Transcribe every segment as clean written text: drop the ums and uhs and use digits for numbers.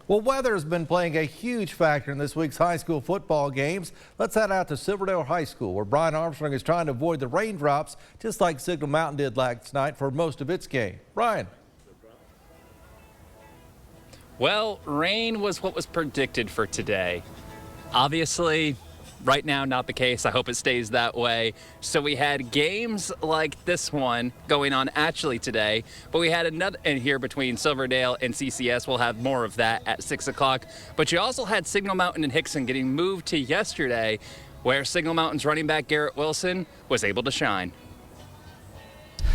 Well, weather has been playing a huge factor in this week's high school football games. Let's head out to Silverdale High School, where Brian Armstrong is trying to avoid the raindrops, just like Signal Mountain did last night for most of its game. Brian. Well, rain was what was predicted for today. Obviously, right now, not the case. I hope it stays that way. So we had games like this one going on actually today, but we had another in here between Silverdale and CCS. We'll have more of that at 6 o'clock. But you also had Signal Mountain and Hickson getting moved to yesterday, where Signal Mountain's running back Garrett Wilson was able to shine.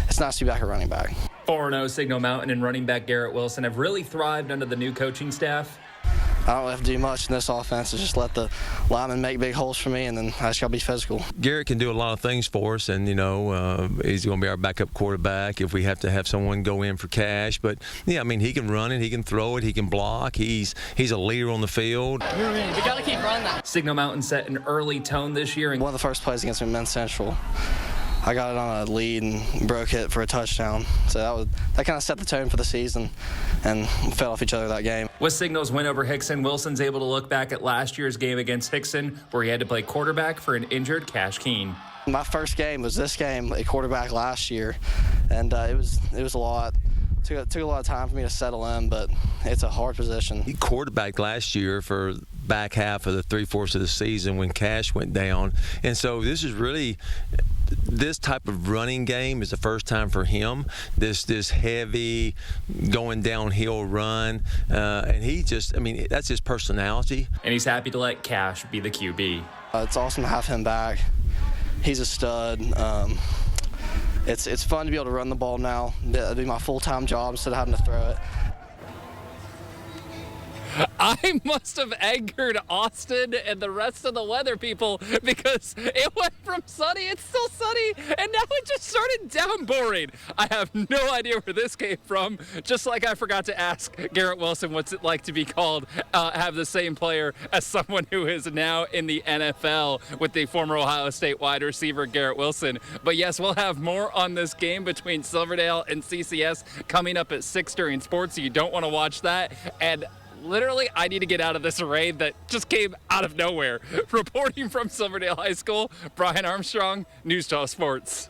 It's nice to be back at running back. 4-0 Signal Mountain and running back Garrett Wilson have really thrived under the new coaching staff. I don't have to do much in this offense. It's just let the linemen make big holes for me, and then I just got to be physical. Garrett can do a lot of things for us, and, he's going to be our backup quarterback if we have to have someone go in for cash. But, yeah, I mean, he can run it, he can throw it, he can block. He's a leader on the field. We got to keep running that. Signal Mountain set an early tone this year. One of the first plays against Men's Central, I got it on a lead and broke it for a touchdown. So that kind of set the tone for the season and fed off each other that game. With Signal's win over Hickson, Wilson's able to look back at last year's game against Hickson, where he had to play quarterback for an injured Cash Keen. My first game was this game, a quarterback last year, and it was a lot. Took a lot of time for me to settle in, but it's a hard position. He quarterbacked last year for back half of the 3/4 of the season when Cash went down. And so this type of running game is the first time for him. This heavy going downhill run, and that's his personality. And he's happy to let Cash be the QB. It's awesome to have him back. He's a stud. It's fun to be able to run the ball now. It'll be my full-time job instead of having to throw it. I must have angered Austin and the rest of the weather people, because it went from sunny, it's still sunny, and now it just started downpouring. I have no idea where this came from, just like I forgot to ask Garrett Wilson what's it like to be called, have the same player as someone who is now in the NFL with the former Ohio State wide receiver Garrett Wilson. But yes, we'll have more on this game between Silverdale and CCS coming up at 6 during sports, so you don't want to watch that. And literally, I need to get out of this raid that just came out of nowhere. Reporting from Silverdale High School, Brian Armstrong, News 12 Sports.